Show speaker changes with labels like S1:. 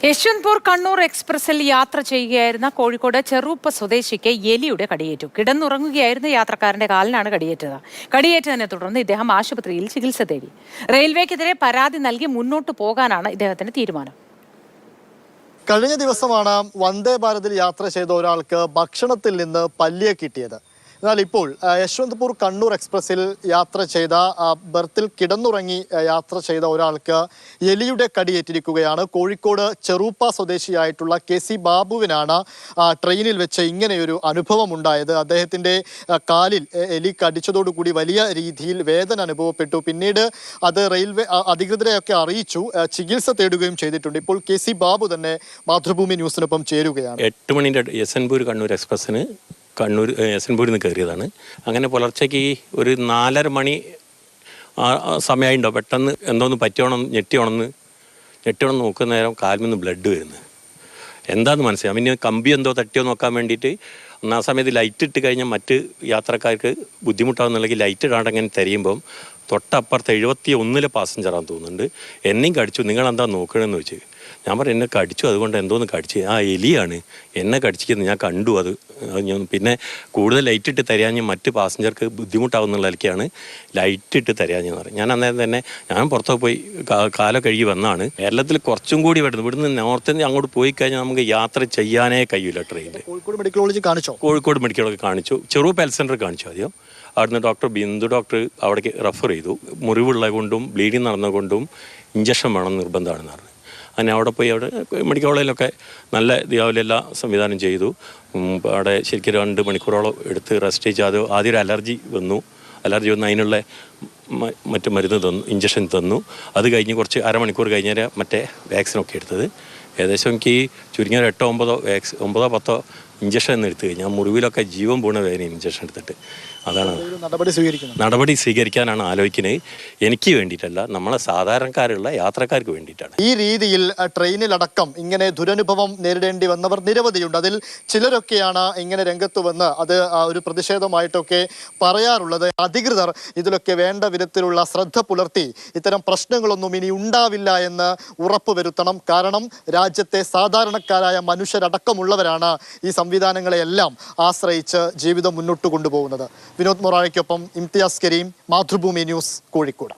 S1: യശ്വന്ത്പൂർ കണ്ണൂർ എക്സ്പ്രസിൽ യാത്ര ചെയ്യുകയായിരുന്ന കോഴിക്കോട് ചെറുപ്പ സ്വദേശിക്ക് എലിയുടെ കടിയേറ്റു. കിടന്നുറങ്ങുകയായിരുന്ന യാത്രക്കാരന്റെ കാലിനാണ് കടിയേറ്റത്. കടിയേറ്റതിനെ തുടർന്ന് ഇദ്ദേഹം ആശുപത്രിയിൽ ചികിത്സ തേടി. റെയിൽവേക്കെതിരെ പരാതി നൽകി മുന്നോട്ടു പോകാനാണ് ഇദ്ദേഹത്തിന്റെ തീരുമാനം.
S2: കഴിഞ്ഞ ദിവസമാണ് വന്ദേ ഭാരതിൽ യാത്ര ചെയ്ത ഒരാൾക്ക് ഭക്ഷണത്തിൽ നിന്ന് പല്ലിയെ കിട്ടിയത്. എന്നാൽ ഇപ്പോൾ യശ്വന്ത്പൂർ കണ്ണൂർ എക്സ്പ്രസിൽ യാത്ര ചെയ്ത ബർത്തിൽ കിടന്നുറങ്ങി യാത്ര ചെയ്ത ഒരാൾക്ക് എലിയുടെ കടിയേറ്റിരിക്കുകയാണ്. കോഴിക്കോട് ചെറുപ്പ സ്വദേശിയായിട്ടുള്ള KC ബാബുവിനാണ് ട്രെയിനിൽ വെച്ച് ഇങ്ങനെയൊരു അനുഭവം ഉണ്ടായത്. അദ്ദേഹത്തിൻ്റെ കാലിൽ എലി കടിച്ചതോടുകൂടി വലിയ രീതിയിൽ വേദന അനുഭവപ്പെട്ടു. പിന്നീട് അത് റെയിൽവേ അധികൃതരെയൊക്കെ അറിയിച്ചു, ചികിത്സ തേടുകയും ചെയ്തിട്ടുണ്ട്. ഇപ്പോൾ KC ബാബു തന്നെ മാതൃഭൂമി ന്യൂസിനൊപ്പം ചേരുകയാണ്.
S3: 8 മണിൻ്റെ യശ്വന്ത്പൂർ കണ്ണൂർ എക്സ്പ്രസ്സിന് യശ്വന്ത്പൂരിൽ നിന്ന് കയറിയതാണ്. അങ്ങനെ പുലർച്ചയ്ക്ക് ഒരു 4:30 മണി സമയമുണ്ടോ, പെട്ടെന്ന് എന്തോന്ന് ഞെട്ടിയോണെന്ന് നോക്കുന്ന നേരം കാലിൽ നിന്ന് ബ്ലഡ് വരുന്നത് എന്താണെന്ന് മനസ്സിലാവും. പിന്നെ കമ്പി എന്തോ തട്ടിയോ നോക്കാൻ വേണ്ടിയിട്ട് ആ സമയത്ത് ലൈറ്റ് ഇട്ട് കഴിഞ്ഞാൽ മറ്റ് യാത്രക്കാർക്ക് ബുദ്ധിമുട്ടാവുന്നുണ്ടെങ്കിൽ ലൈറ്റ് ഇടാണ്ട് അങ്ങനെ തിരയുമ്പം തൊട്ടപ്പുറത്ത് 71 പാസഞ്ചറാന്ന് തോന്നുന്നുണ്ട്. എന്നെയും കടിച്ചു, നിങ്ങളെന്താ നോക്കണമെന്ന് ചോദിച്ചു. ഞാൻ പറഞ്ഞു എന്നെ കടിച്ചു, അതുകൊണ്ട് എന്തോന്ന് കടിച്ചു, ആ എലിയാണ് എന്നെ കടിച്ചിരിക്കുന്നത്, ഞാൻ കണ്ടു. അത് പിന്നെ കൂടുതൽ ലൈറ്റ് ഇട്ട് തരാഞ്ഞ് മറ്റ് പാസഞ്ചർക്ക് ബുദ്ധിമുട്ടാവുന്നുള്ളതിലേക്കാണ് ലൈറ്റ് ഇട്ട് തരാഞ്ഞെന്ന് പറയും. ഞാൻ അന്നേരം തന്നെ ഞാൻ പുറത്തൊക്കെ പോയി കാലം കഴുകി വന്നാണ്. കേരളത്തിൽ കുറച്ചും കൂടി ഇവിടുന്ന് നോർത്ത് ഇന്ത്യ അങ്ങോട്ട് പോയി കഴിഞ്ഞാൽ നമുക്ക് യാത്ര ചെയ്യാനേ കഴിയില്ല ട്രെയിനിൽ.
S2: കോഴിക്കോട് മെഡിക്കൽ കോളേജ് കാണിച്ചോ?
S3: കോഴിക്കോട് മെഡിക്കൽ കോളേജ് കാണിച്ചു, ചെറുപ്പ ഹെൽത്ത് സെൻ്റർ കാണിച്ചു. ആദ്യം അവിടുന്ന് ഡോക്ടർ ബിന്ദു ഡോക്ടർ അവിടേക്ക് റെഫർ ചെയ്തു. മുറിവുള്ള കൊണ്ടും ബ്ലീഡിങ് നടന്നുകൊണ്ടും ഇഞ്ചക്ഷൻ വേണം നിർബന്ധമാണെന്ന് പറഞ്ഞു. അങ്ങനെ അവിടെ പോയി മെഡിക്കൽ കോളേജിലൊക്കെ നല്ല രാവിലെ എല്ലാ സംവിധാനം ചെയ്തു. അവിടെ ശരിക്കും 2 മണിക്കൂറോളം എടുത്ത് റെസ്റ്റ് ചെയ്ത് ആദ്യം ഒരു അലർജി വന്നു അതിനുള്ള മറ്റു മരുന്ന് തന്നു, ഇഞ്ചക്ഷൻ തന്നു. അത് കഴിഞ്ഞ് കുറച്ച് അരമണിക്കൂർ കഴിഞ്ഞാൽ മറ്റേ വാക്സിനൊക്കെ എടുത്തത്. ഏകദേശം എനിക്ക് ചുരുങ്ങിയ 9-10 ഇഞ്ചക്ഷൻ എടുത്തു കഴിഞ്ഞാൽ മുറിവിലൊക്കെ ജീവൻ പോണ വേദന ഇഞ്ചക്ഷൻ എടുത്തിട്ട്. അതാണ് നടപടി സ്വീകരിക്കാനാണ് ആലോചിക്കുന്നത്. എനിക്ക് വേണ്ടിയിട്ടല്ല, നമ്മളെ സാധാരണക്കാരുള്ള യാത്രക്കാർക്ക് വേണ്ടിയിട്ടാണ്.
S2: ഈ രീതിയിൽ ട്രെയിനിലടക്കം ഇങ്ങനെ ദുരനുഭവം നേരിടേണ്ടി വന്നവർ നിരവധിയുണ്ട്. അതിൽ ചിലരൊക്കെയാണ് ഇങ്ങനെ രംഗത്ത് വന്ന് അത് ഒരു പ്രതിഷേധമായിട്ടൊക്കെ പറയാറുള്ളത്. അധികൃതർ ഇതിലൊക്കെ വേണ്ട വിധത്തിലുള്ള ശ്രദ്ധ പുലർത്തി ഇത്തരം പ്രശ്നങ്ങളൊന്നും ഇനി ഉണ്ടാവില്ല എന്ന് ഉറപ്പുവരുത്തണം. കാരണം രാജ്യത്തെ സാധാരണക്കാരായ മനുഷ്യരടക്കമുള്ളവരാണ് ഈ സംവിധാനങ്ങളെയെല്ലാം ആശ്രയിച്ച് ജീവിതം മുന്നോട്ട് കൊണ്ടുപോകുന്നത്. വിനോദ് മൊറാഴയ്ക്കൊപ്പം ഇംതിയാസ് കരീം, മാതൃഭൂമി ന്യൂസ്, കോഴിക്കോട്.